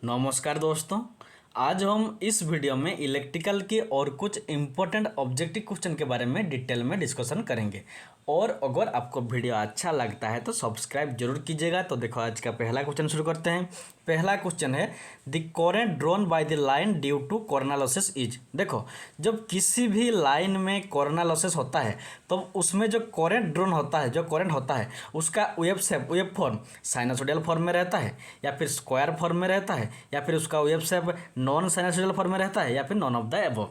नमस्कार दोस्तों। आज हम इस वीडियो में इलेक्ट्रिकल के और कुछ इम्पोर्टेंट ऑब्जेक्टिव क्वेश्चन के बारे में डिटेल में डिस्कशन करेंगे। और अगर आपको वीडियो अच्छा लगता है तो सब्सक्राइब जरूर कीजिएगा। तो देखो आज का पहला क्वेश्चन शुरू करते हैं। पहला क्वेश्चन है the current drawn by the line due to corona losses is. देखो जब किसी भी लाइन में कोरोना लॉसेस होता है तो उसमें जो करंट ड्रॉन होता है, जो करंट होता है उसका वेव फॉर्म साइनसोडियल फॉर्म में रहता है या फिर स्क्वायर फॉर्म में रहता है या फिर उसका वेव शेप नॉन साइनसोडियल फॉर्म में रहता है या फिर नॉन ऑफ द अबव।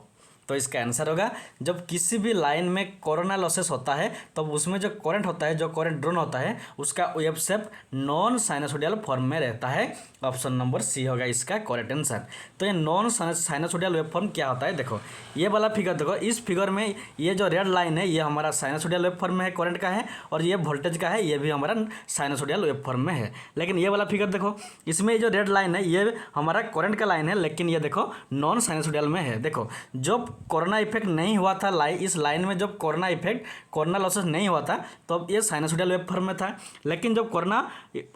तो इसका आंसर होगा जब किसी भी लाइन में कोरोना लॉसेस होता है तो उसमें जो करंट होता है, जो करंट ड्रॉन होता है उसका वेव शेप नॉन साइनसोडियल फॉर्म में रहता है। ऑप्शन नंबर सी होगा इसका करेक्ट आंसर। तो ये नॉन साइनसोडियल वेव फॉर्म क्या होता है, देखो ये वाला फिगर देखो, इस फिगर में ये जो रेड लाइन है ये हमारा साइनसोडियल वेव फॉर्म में है, करंट का है, और ये वोल्टेज का है, ये भी हमारा साइनसोडियल वेव फॉर्म में है। लेकिन ये वाला फिगर देखो, इसमें ये जो रेड लाइन है ये हमारा करंट का लाइन है, लेकिन ये देखो नॉन साइनसोडियल में है। देखो जब कोरोना इफेक्ट नहीं हुआ था इस लाइन में, जब कोरोना लॉसेस नहीं हुआ था तो ये साइनसोडियल वेव फॉर्म में था। लेकिन जब कोरोना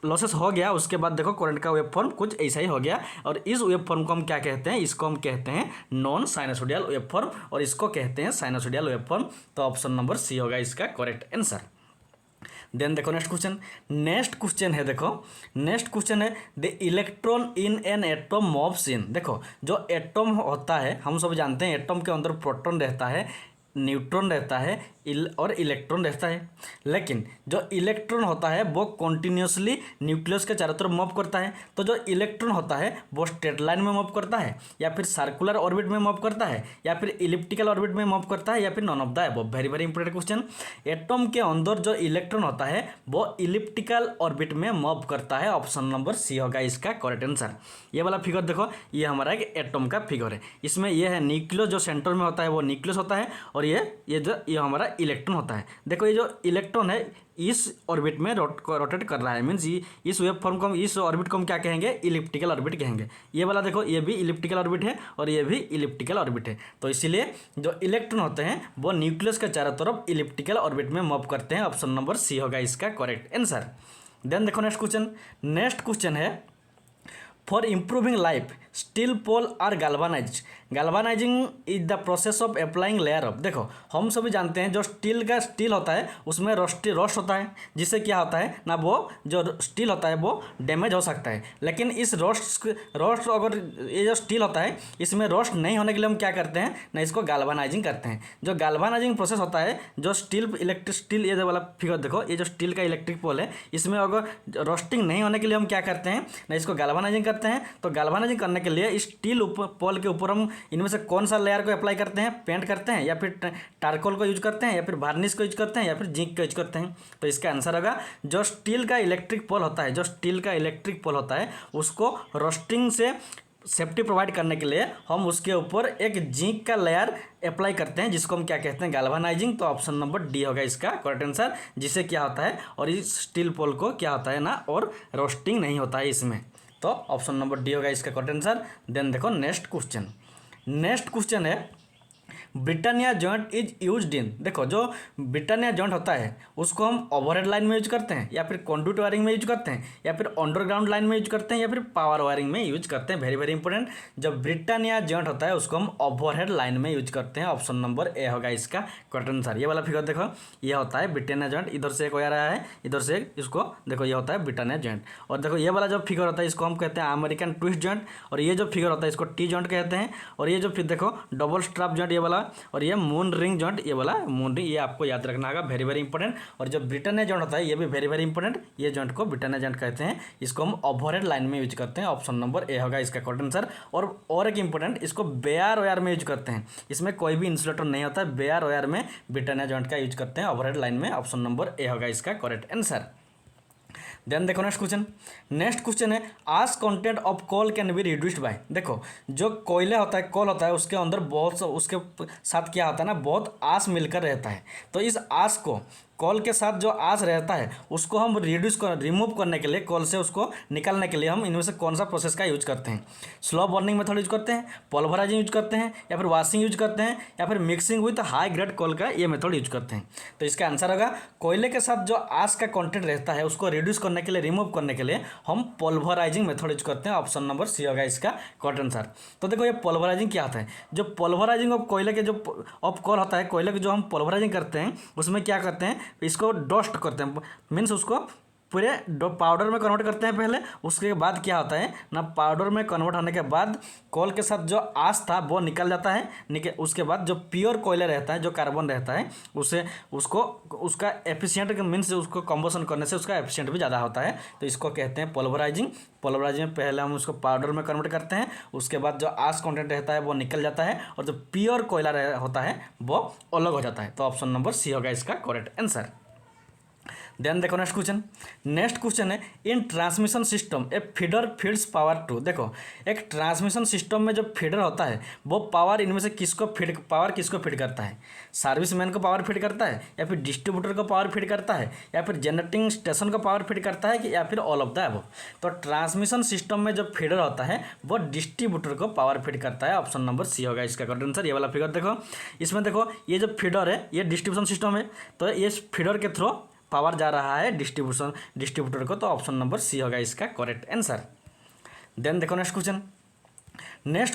लॉसेस हो गया उसके बाद देखो करंट का वेव फॉर्म कुछ ऐसा ही हो गया, और इस वेव फॉर्म को हम क्या कहते हैं, इसको हम कहते हैं नॉन साइनसोडियल वेव फॉर्म, और इसको कहते हैं साइनसोडियल वेव फॉर्म। तो ऑप्शन नंबर सी होगा इसका करेक्ट आंसर। देन देखो नेक्स्ट क्वेश्चन है, देखो नेक्स्ट क्वेश्चन है the electron in an atom moves in. देखो जो एटम होता है हम सब जानते हैं एटम के अंदर प्रोटॉन रहता है, न्यूट्रॉन रहता है और इलेक्ट्रॉन रहता है। लेकिन जो इलेक्ट्रॉन होता है वो कॉन्टिन्यूसली न्यूक्लियस के चारों तरफ मूव करता है। तो जो इलेक्ट्रॉन होता है वो स्ट्रेट लाइन में मूव करता है या फिर सर्कुलर ऑर्बिट में मूव करता है या फिर इलिप्टिकल ऑर्बिट में मूव करता है या फिर none of the above. Very very important question. Atom के अंदर जो इलेक्ट्रॉन होता है वो इलिप्टिकल ऑर्बिट में मूव करता है। ऑप्शन नंबर सी होगा इसका करेक्ट आंसर। ये वाला फिगर देखो, ये हमारा एक एटम का फिगर है। इसमें ये है न्यूक्लियस, जो सेंटर में होता है वो न्यूक्लियस होता है, और ये हमारा इलेक्ट्रॉन होता है। देखो ये जो इलेक्ट्रॉन है इस ऑर्बिट में रोटेट कर रहा है, मीन्स इस वेव फॉर्म को, इस ऑर्बिट को हम क्या कहेंगे, इलिप्टिकल ऑर्बिट कहेंगे। ये वाला देखो ये भी इलिप्टिकल ऑर्बिट है और ये भी इलिप्टिकल ऑर्बिट है। तो इसीलिए जो इलेक्ट्रॉन होते हैं वो न्यूक्लियस के चारों तरफ इलिप्टिकल ऑर्बिट में मूव करते हैं। ऑप्शन नंबर सी होगा इसका करेक्ट आंसर। देन देखो नेक्स्ट क्वेश्चन है for improving life steel pole are galvanising is the process of applying layer of. देखो हम सभी जानते हैं जो स्टील होता है उसमें रोस्ट होता है, जिससे क्या होता है ना, वो जो स्टील होता है वो डैमेज हो सकता है। लेकिन इस रोस्ट अगर ये जो स्टील होता है इसमें रोस्ट नहीं होने के लिए हम क्या करते हैं ना, इसको गैल्वानाइजिंग करते हैं। जो गैल्वानाइजिंग प्रोसेस होता है, जो स्टील ये जो वाला फिगर देखो, ये जो स्टील का इलेक्ट्रिक पोल है इसमें अगर रोस्टिंग नहीं होने के लिए हम क्या करते हैं ना, इसको गैल्वानाइजिंग करते हैं। तो गैल्वानाइजिंग करने के लिए स्टील पोल के ऊपर हम इनमें से कौन सा लेयर को अप्लाई करते हैं, पेंट करते हैं या फिर टारकोल को यूज करते हैं या फिर वार्निश को यूज करते हैं या फिर जिंक को यूज करते हैं। तो इसका आंसर होगा जो स्टील का इलेक्ट्रिक पोल होता है, जो स्टील का इलेक्ट्रिक पोल होता है उसको रोस्टिंग से सेफ्टी प्रोवाइड करने के लिए हम उसके ऊपर एक जिंक का लेयर अप्लाई करते हैं, जिसको हम क्या कहते हैं, गैल्वानाइजिंग। तो ऑप्शन नंबर डी होगा इसका करेक्ट आंसर, जिससे क्या होता है और इस स्टील पोल को क्या होता है ना, और रोस्टिंग नहीं होता है इसमें। तो ऑप्शन नंबर डी होगा इसका करेक्ट आंसर। देन देखो नेक्स्ट क्वेश्चन है Britannia joint is used in. देखो जो ब्रिटानिया जॉइंट होता है उसको हम ओवरहेड लाइन में यूज करते हैं या फिर कंडक्ट वायरिंग में यूज करते हैं या फिर अंडरग्राउंड लाइन में यूज करते हैं या फिर पावर वायरिंग में यूज करते हैं। Very very important. जब ब्रिटानिया जॉइंट होता है उसको हम ओवरहेड लाइन में यूज करते हैं। ऑप्शन नंबर ए होगा इसका करेक्ट आंसर। ये वाला फिगर देखो, ये होता है ब्रिटानिया जॉइंट, इधर से एक वायर आया है, इधर से इसको देखो, ये होता है ब्रिटानिया जॉइंट। और देखो ये वाला जो फिगर होता है इसको हम कहते हैं अमेरिकन ट्विस्ट जॉइंट, और ये जो फिगर होता है इसको टी जॉइंट कहते हैं। और ये जो फिर देखो डबल स्ट्रैप जॉइंट ये वाला, और ये मून रिंग जॉइंट ये वाला मून रिंग, ये आपको याद रखना होगा, वेरी वेरी इंपॉर्टेंट। और जो ब्रिटानिया जॉइंट होता है ये भी वेरी वेरी इंपॉर्टेंट, ये जॉइंट को ब्रिटानिया जॉइंट कहते हैं, इसको हम ओवरहेड लाइन में यूज करते हैं। ऑप्शन नंबर ए होगा इसका करेक्ट आंसर। और एक इंपॉर्टेंट, इसको बेयर वायर में यूज करते हैं, इसमें कोई भी इंसुलेटर नहीं होता है, बेयर वायर में ब्रिटानिया जॉइंट का यूज करते हैं ओवरहेड लाइन में। ऑप्शन नंबर ए होगा इसका करेक्ट आंसर। देन देखो नेक्स्ट क्वेश्चन है ash content of coal can be reduced by. देखो जो कोयला होता है, कोल होता है, उसके अंदर बहुत उसके साथ क्या होता है ना, बहुत आस मिलकर रहता है। तो इस आस को कॉल के साथ जो आस रहता है उसको हम रिमूव करने के लिए, कॉल से उसको निकालने के लिए हम इनमें से कौन सा प्रोसेस का यूज करते हैं? स्लो बर्निंग मेथड यूज करते हैं, पल्वराइजिंग यूज करते हैं, या फिर वॉशिंग यूज करते हैं, या फिर mixing with high grade call का ये मेथड यूज करते हैं। तो इसका आंसर होगा कोयले के साथ जो आस का कंटेंट रहता है उसको रिड्यूस करने के लिए, रिमूव करने के लिए हम पल्वराइजिंग मेथड यूज करते हैं। ऑप्शन नंबर सी होगा इसका करेक्ट आंसर। तो देखो ये पल्वराइजिंग क्या होता है? जो पल्वराइजिंग ऑफ कोयले के जो ऑफ कॉल होता है, कोयले के जो हम पल्वराइजिंग करते हैं उसमें क्या करते हैं, इसको डस्ट करते हैं, मीन्स उसको पूरे पाउडर में कन्वर्ट करते हैं पहले। उसके बाद क्या होता है ना, पाउडर में कन्वर्ट होने के बाद कॉल के साथ जो आस था वो निकल जाता है। उसके बाद जो प्योर कोयला रहता है, जो कार्बन रहता है, उसका एफिशिएंट मीन्स उसको कम्बसन करने से उसका एफिशिएंट भी ज़्यादा होता है। तो इसको कहते हैं पल्वराइजिंग। पल्वराइजिंग में पहले हम उसको पाउडर में कन्वर्ट करते हैं, उसके बाद जो आस कंटेंट रहता है वो निकल जाता है, और जो प्योर कोयला होता है वो अलग हो जाता है। तो ऑप्शन नंबर सी होगा इसका करेक्ट आंसर। देन देखो नेक्स्ट क्वेश्चन है, in transmission system a feeder feeds power to. देखो एक ट्रांसमिशन सिस्टम में जो फीडर होता है वो पावर इनमें से किसको फीड करता है? सर्विसमैन को पावर फीड करता है, या फिर डिस्ट्रीब्यूटर को पावर फीड करता है, या फिर जनरेटिंग स्टेशन को पावर फीड करता है, कि या फिर ऑल ऑफ द अबव? तो ट्रांसमिशन सिस्टम में जो फीडर होता है वो डिस्ट्रीब्यूटर को पावर फीड करता है। ऑप्शन नंबर सी होगा इसका करेक्ट आंसर। ये वाला फिगर देखो, इसमें देखो ये जो फीडर है ये डिस्ट्रीब्यूशन सिस्टम है, तो ये फीडर के थ्रू पावर जा रहा है डिस्ट्रीब्यूटर को। तो ऑप्शन नंबर सी होगा इसका करेक्ट आंसर। देन देखो नेक्स्ट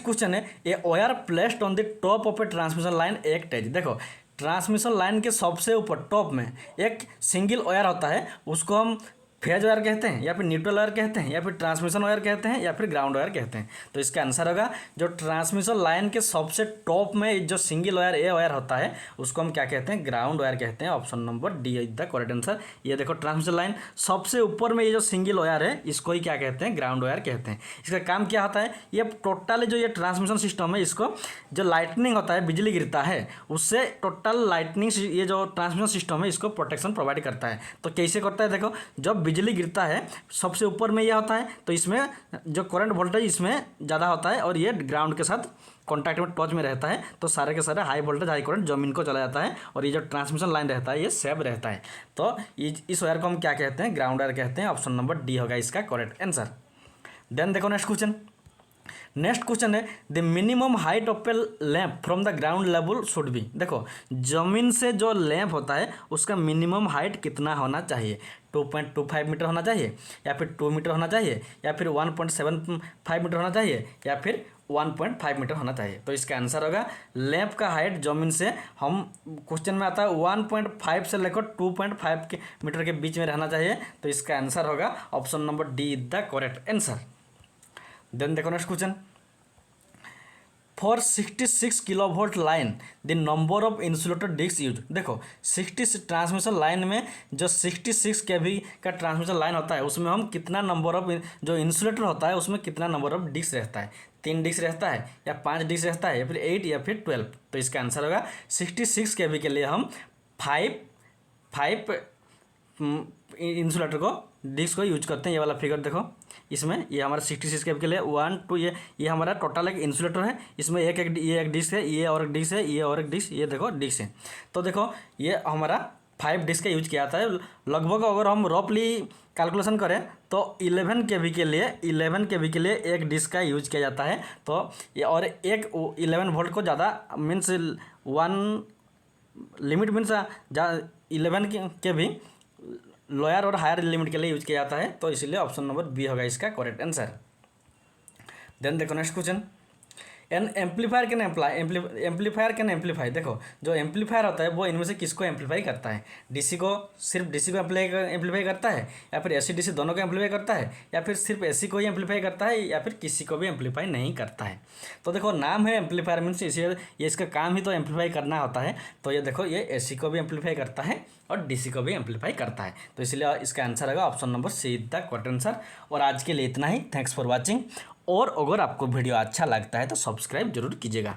क्वेश्चन है, a wire placed on the top of a transmission line act as. देखो ट्रांसमिशन लाइन के सबसे ऊपर टॉप में एक सिंगल वायर होता है, उसको हम फेज वायर कहते हैं, या फिर न्यूट्रल वायर कहते हैं, या फिर ट्रांसमिशन वायर कहते हैं, या फिर ग्राउंड वायर कहते हैं। तो इसका आंसर होगा जो ट्रांसमिशन लाइन के सबसे टॉप में जो सिंगल वायर ए वायर होता है उसको हम क्या कहते हैं? ग्राउंड वायर कहते हैं। Option number D is the correct answer. ये देखो ट्रांसमिशन लाइन सबसे ऊपर में ये जो सिंगल वायर है इसको ही क्या कहते हैं? ग्राउंड वायर कहते हैं। इसका काम क्या होता है? ये टोटल जो ये ट्रांसमिशन सिस्टम है, इसको जो लाइटनिंग होता है, बिजली गिरता है, उससे टोटल लाइटनिंग ये जो ट्रांसमिशन सिस्टम है इसको प्रोटेक्शन प्रोवाइड करता है। तो कैसे करता है? देखो जब बिजली गिरता है सबसे ऊपर में यह होता है, तो इसमें जो करंट वोल्टेज इसमें ज़्यादा होता है, और ये ग्राउंड के साथ कॉन्टैक्ट में टच में रहता है, तो सारे के सारे हाई वोल्टेज हाई करंट जमीन को चला जाता है, और ये जो ट्रांसमिशन लाइन रहता है ये सेव रहता है। तो इस वायर को हम क्या कहते हैं? ग्राउंड वायर कहते हैं। ऑप्शन नंबर डी होगा इसका करेक्ट आंसर। देन देखो नेक्स्ट क्वेश्चन है, the minimum height of A lamp from the ground level should be. देखो जमीन से जो लैंप होता है उसका मिनिमम हाइट कितना होना चाहिए? 2.25 मीटर होना चाहिए, या फिर 2 मीटर होना चाहिए, या फिर 1.75 मीटर होना चाहिए, या फिर 1.5 मीटर होना चाहिए? तो इसका आंसर होगा लैंप का हाइट जमीन से, हम क्वेश्चन में आता है 1.5 से लेकर 2.5 मीटर के बीच में रहना चाहिए। तो इसका आंसर होगा option number D is the correct answer. Then देखो next question, for 66 kilovolt line the number of insulator disc use. देखो 60 ट्रांसमिशन लाइन में जो 66 केवी का ट्रांसमिशन लाइन होता है उसमें हम कितना नंबर ऑफ जो इंसुलेटर होता है उसमें कितना नंबर ऑफ डिस्क रहता है? 3 डिस्क रहता है, या 5 डिस्क रहता है, या फिर 8, या फिर 12? तो इसका आंसर होगा 66 केवी के लिए हम 5 इंसुलेटर को डिस्क को यूज करते हैं। ये वाला फिगर देखो, इसमें ये हमारा 66 केवी के लिए 1 2 ये हमारा टोटल एक इंसुलेटर है, इसमें ये एक डिस्क है, ये और एक डिस्क है, ये और एक डिस्क, ये देखो डिस्क है। तो देखो ये हमारा 5 डिस्क का यूज किया जाता है। लगभग अगर हम रफली कैलकुलेशन करें तो 11 केवी के लिए एक डिस्क का यूज किया जाता है। तो ये और एक 11 वोल्ट को ज़्यादा मीन्स 1 लिमिट मीन्स 11 के भी लोअर और हायर लिमिट के लिए यूज किया जाता है। तो इसलिए ऑप्शन नंबर बी होगा इसका करेक्ट आंसर। देन देखो next question, N amplifier can amplify. देखो जो एम्पलीफायर होता है वो इनमें से किसको एम्पलीफाई करता है? डीसी को, सिर्फ डीसी को एम्पलीफाई करता है, या फिर एसी डीसी दोनों को एम्पलीफाई करता है, या फिर सिर्फ एसी को ही एम्पलीफाई करता है, या फिर किसी को भी एम्पलीफाई नहीं करता है? तो देखो नाम है एम्पलीफायर मीन्स इसलिए ये इसका काम ही तो एम्पलीफाई करना होता है। तो ये देखो ये एसी को भी एम्पलीफाई करता है और डीसी को भी एम्पलीफाई करता है। तो इसलिए इसका आंसर होगा option number see the correct answer. और आज के लिए इतना ही। Thanks for watching. और अगर आपको वीडियो अच्छा लगता है तो सब्सक्राइब जरूर कीजिएगा।